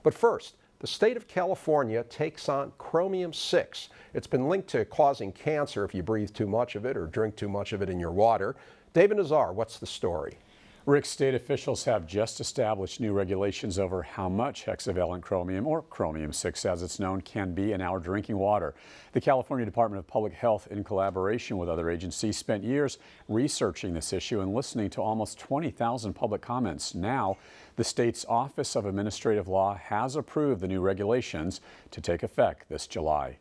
But first, the state of California takes on Chromium-6. It's been linked to causing cancer if you breathe too much of it or drink too much of it in your water. David Nazar, what's the story? Rick, state officials have just established new regulations over how much hexavalent chromium, or chromium-6 as it's known, can be in our drinking water. The California Department of Public Health, in collaboration with other agencies, spent years researching this issue and listening to almost 20,000 public comments. Now, the state's Office of Administrative Law has approved the new regulations to take effect this July.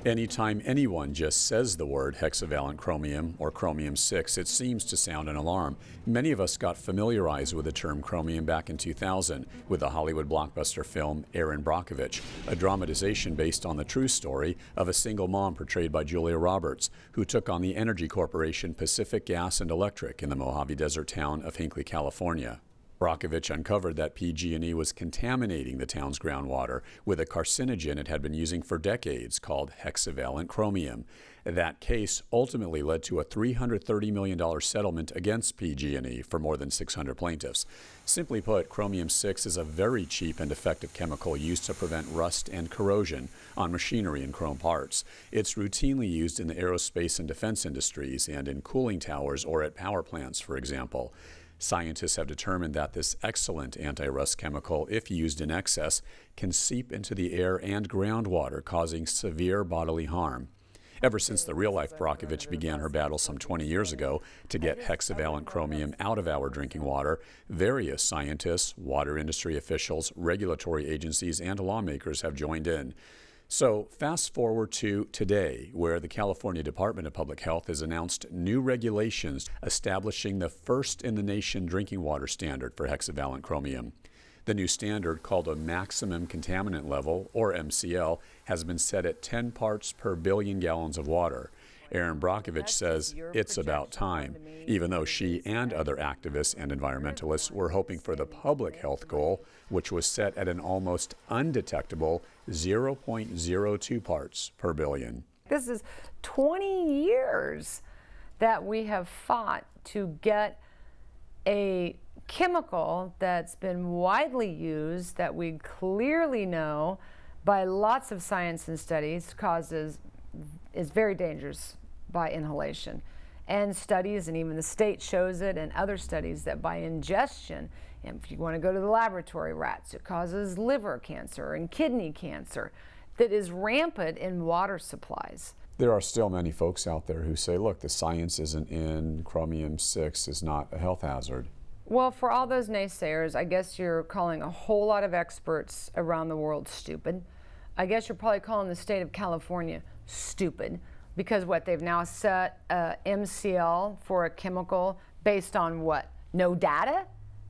Anytime anyone just says the word hexavalent chromium or chromium-6, it seems to sound an alarm. Many of us got familiarized with the term chromium back in 2000 with the Hollywood blockbuster film Erin Brockovich, a dramatization based on the true story of a single mom portrayed by Julia Roberts, who took on the energy corporation Pacific Gas and Electric in the Mojave Desert town of Hinckley, California. Brockovich uncovered that PG&E was contaminating the town's groundwater with a carcinogen it had been using for decades called hexavalent chromium. That case ultimately led to a $330 million settlement against PG&E for more than 600 plaintiffs. Simply put, chromium-6 is a very cheap and effective chemical used to prevent rust and corrosion on machinery and chrome parts. It's routinely used in the aerospace and defense industries and in cooling towers or at power plants, for example. Scientists have determined that this excellent anti-rust chemical, if used in excess, can seep into the air and groundwater, causing severe bodily harm. Ever since the real-life Brockovich began her battle some 20 years ago to get hexavalent chromium out of our drinking water, various scientists, water industry officials, regulatory agencies, and lawmakers have joined in. So fast forward to today, where the California Department of Public Health has announced new regulations establishing the first-in-the-nation drinking water standard for hexavalent chromium. The new standard, called a maximum contaminant level, or MCL, has been set at 10 parts per billion gallons of water. Erin Brockovich says it's about time, even though she and other activists and environmentalists were hoping for the public health goal, which was set at an almost undetectable 0.02 parts per billion. This is 20 years that we have fought to get a chemical that's been widely used, that we clearly know by lots of science and studies is very dangerous by inhalation. And studies, and even the state shows it, and other studies, that by ingestion, and if you want to go to the laboratory rats, it causes liver cancer and kidney cancer that is rampant in water supplies. There are still many folks out there who say, look, the science isn't in, chromium-6 is not a health hazard. Well, for all those naysayers, I guess you're calling a whole lot of experts around the world stupid. I guess you're probably calling the state of California stupid, because what, they've now set MCL for a chemical based on what? No data?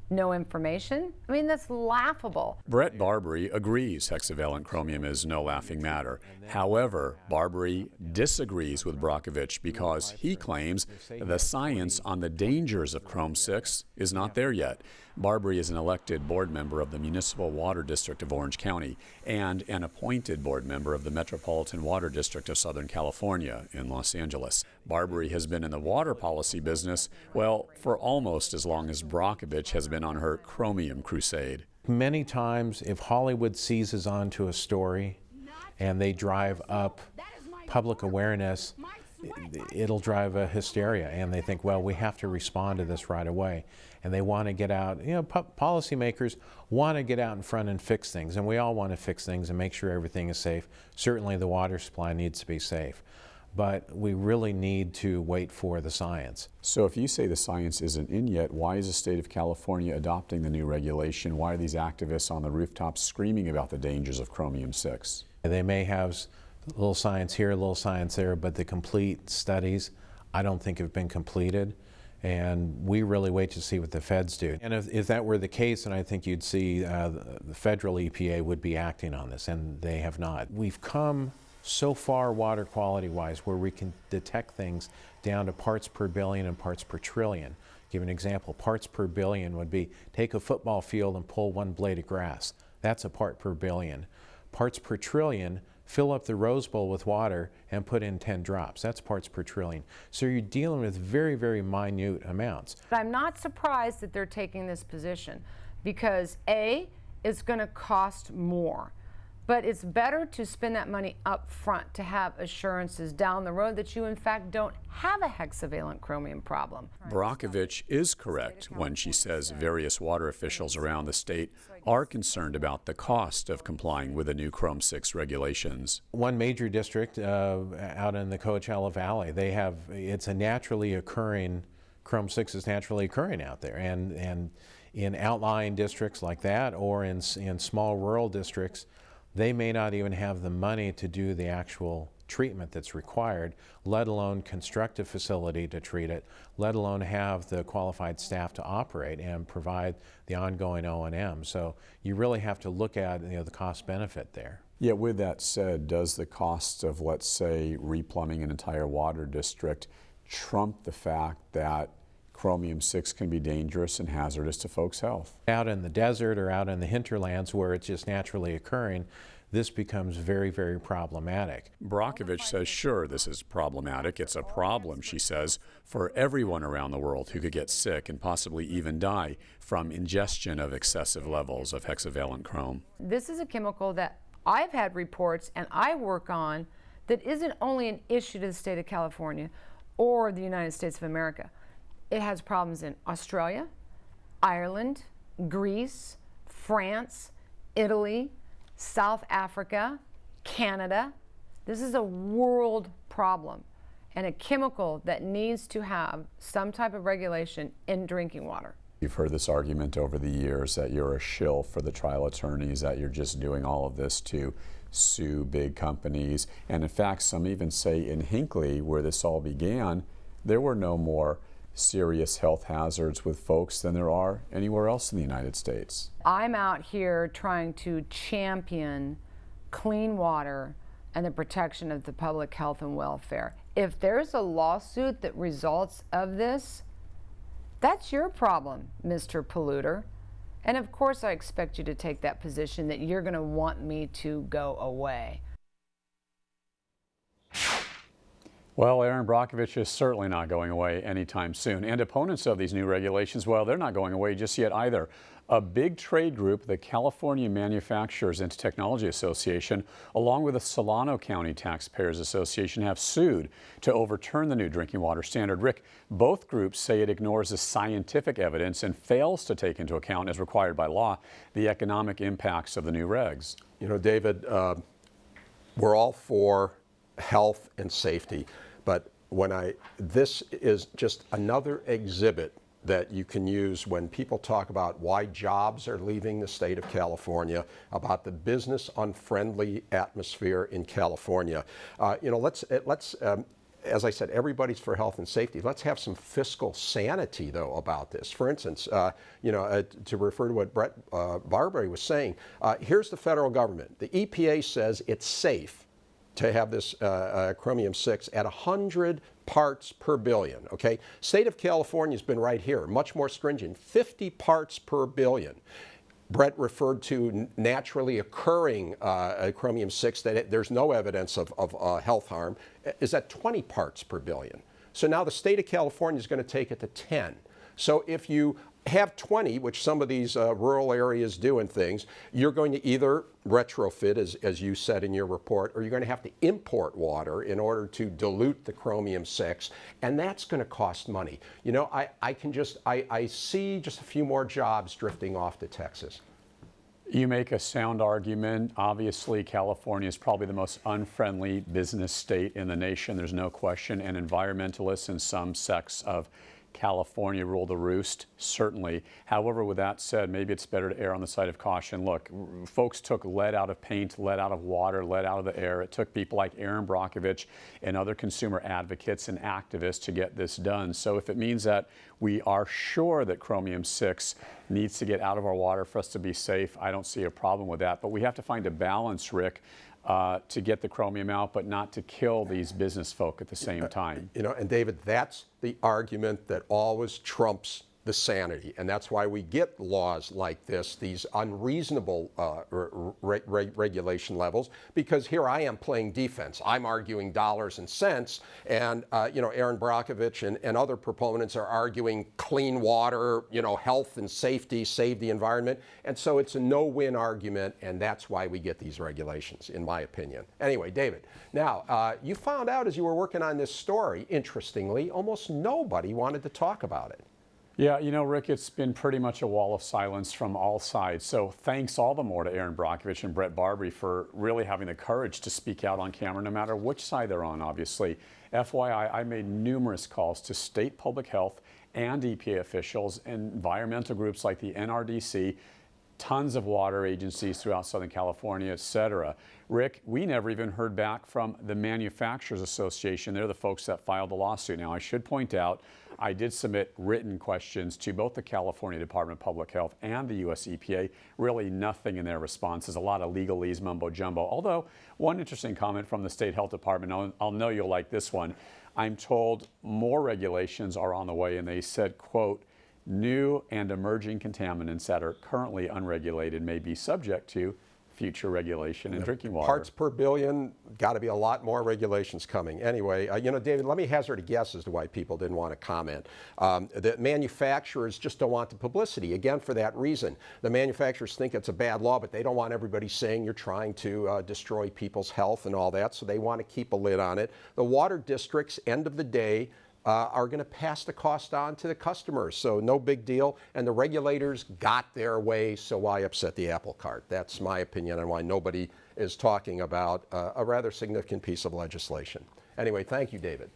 No information? I mean, that's laughable. Brett Barbary agrees hexavalent chromium is no laughing matter. However, Barbary disagrees with Brockovich because he claims the science on the dangers of Chrom-6 is not there yet. Barbary is an elected board member of the Municipal Water District of Orange County and an appointed board member of the Metropolitan Water District of Southern California in Los Angeles. Barbary has been in the water policy business, well, for almost as long as Brockovich has been on her chromium crusade. Many times, if Hollywood seizes onto a story and they drive up public awareness, it'll drive a hysteria, and they think, well, we have to respond to this right away. And they want to get out, policymakers want to get out in front and fix things, and we all want to fix things and make sure everything is safe. Certainly the water supply needs to be safe, but we really need to wait for the science. So if you say the science isn't in yet, why is the state of California adopting the new regulation? Why are these activists on the rooftops screaming about the dangers of chromium-6? They may have a little science here, a little science there, but the complete studies, I don't think, have been completed. And we really wait to see what the feds do. And if that were the case, then I think you'd see the federal EPA would be acting on this, and they have not. We've come so far water quality-wise where we can detect things down to parts per billion and parts per trillion. Give an example, parts per billion would be, take a football field and pull one blade of grass. That's a part per billion. Parts per trillion, fill up the Rose Bowl with water and put in 10 drops. That's parts per trillion. So you're dealing with very, very minute amounts. I'm not surprised that they're taking this position because A, it's going to cost more. But it's better to spend that money up front to have assurances down the road that you in fact don't have a hexavalent chromium problem. Brockovich is correct when she says various water officials around the state are concerned about the cost of complying with the new Chrome 6 regulations. One major district out in the Coachella Valley, it's a naturally occurring, Chrome 6 is naturally occurring out there. And in outlying districts like that or in small rural districts, they may not even have the money to do the actual treatment that's required, let alone construct a facility to treat it, let alone have the qualified staff to operate and provide the ongoing O&M. So you really have to look at the cost benefit there. Yeah, with that said, does the cost of, let's say, replumbing an entire water district trump the fact that Chromium 6 can be dangerous and hazardous to folks' health? Out in the desert or out in the hinterlands where it's just naturally occurring, this becomes very, very problematic. Brockovich says, sure, this is problematic. It's a problem, she says, for everyone around the world who could get sick and possibly even die from ingestion of excessive levels of hexavalent chrome. This is a chemical that I've had reports and I work on that isn't only an issue to the state of California or the United States of America. It has problems in Australia, Ireland, Greece, France, Italy, South Africa, Canada. This is a world problem and a chemical that needs to have some type of regulation in drinking water. You've heard this argument over the years that you're a shill for the trial attorneys, that you're just doing all of this to sue big companies. And in fact, some even say in Hinckley, where this all began, there were no more serious health hazards with folks than there are anywhere else in the United States. I'm out here trying to champion clean water and the protection of the public health and welfare. If there's a lawsuit that results of this, that's your problem, Mr. Polluter. And of course I expect you to take that position that you're going to want me to go away. Well, Erin Brockovich is certainly not going away anytime soon. And opponents of these new regulations, well, they're not going away just yet either. A big trade group, the California Manufacturers and Technology Association, along with the Solano County Taxpayers Association, have sued to overturn the new drinking water standard. Rick, both groups say it ignores the scientific evidence and fails to take into account, as required by law, the economic impacts of the new regs. You know, David, we're all for health and safety, but this is just another exhibit that you can use when people talk about why jobs are leaving the state of California, about the business unfriendly atmosphere in California. You know, let's as I said, everybody's for health and safety. Let's have some fiscal sanity, though, about this. For instance, you know, to refer to what Brett Barbary was saying, here's the federal government. The EPA says it's safe to have this Chromium 6 at 100 parts per billion, okay? State of California's been right here, much more stringent, 50 parts per billion. Brett referred to naturally occurring Chromium 6, that there's no evidence of health harm, is at 20 parts per billion. So now the state of California is going to take it to 10. So if you have 20, which some of these rural areas do in things, you're going to either retrofit, as you said in your report, or you're going to have to import water in order to dilute the Chromium 6, and that's going to cost money. You know, I see just a few more jobs drifting off to Texas. You make a sound argument. Obviously, California is probably the most unfriendly business state in the nation. There's no question, and environmentalists in some sects of California rule the roost, certainly. However, with that said, maybe it's better to err on the side of caution. Look, folks took lead out of paint, lead out of water, lead out of the air. It took people like Erin Brockovich and other consumer advocates and activists to get this done. So if it means that we are sure that Chromium 6 needs to get out of our water for us to be safe, I don't see a problem with that. But we have to find a balance, Rick, to get the chromium out, but not to kill these business folk at the same time. You know, and David, that's the argument that always trumps the sanity. And that's why we get laws like this, these unreasonable regulation levels, because here I am playing defense. I'm arguing dollars and cents, and Erin Brockovich and other proponents are arguing clean water, health and safety, save the environment. And so it's a no-win argument, and that's why we get these regulations, in my opinion. Anyway, David, now you found out as you were working on this story, interestingly, almost nobody wanted to talk about it. Yeah, Rick, it's been pretty much a wall of silence from all sides. So thanks all the more to Erin Brockovich and Brett Barbary for really having the courage to speak out on camera, no matter which side they're on, obviously. FYI, I made numerous calls to state public health and EPA officials, environmental groups like the NRDC, tons of water agencies throughout Southern California, et cetera. Rick, we never even heard back from the Manufacturers Association. They're the folks that filed the lawsuit. Now, I should point out, I did submit written questions to both the California Department of Public Health and the U.S. EPA. Really nothing in their responses, a lot of legalese, mumbo jumbo. Although, one interesting comment from the State Health Department, I'll know you'll like this one. I'm told more regulations are on the way, and they said, quote, new and emerging contaminants that are currently unregulated may be subject to future regulation in drinking water. Parts per billion, got to be a lot more regulations coming. Anyway, David, let me hazard a guess as to why people didn't want to comment. The manufacturers just don't want the publicity. Again, for that reason. The manufacturers think it's a bad law, but they don't want everybody saying you're trying to destroy people's health and all that, so they want to keep a lid on it. The water districts, end of the day, are going to pass the cost on to the customers. So no big deal. And the regulators got their way, so why upset the apple cart? That's my opinion on why nobody is talking about a rather significant piece of legislation. Anyway, thank you, David.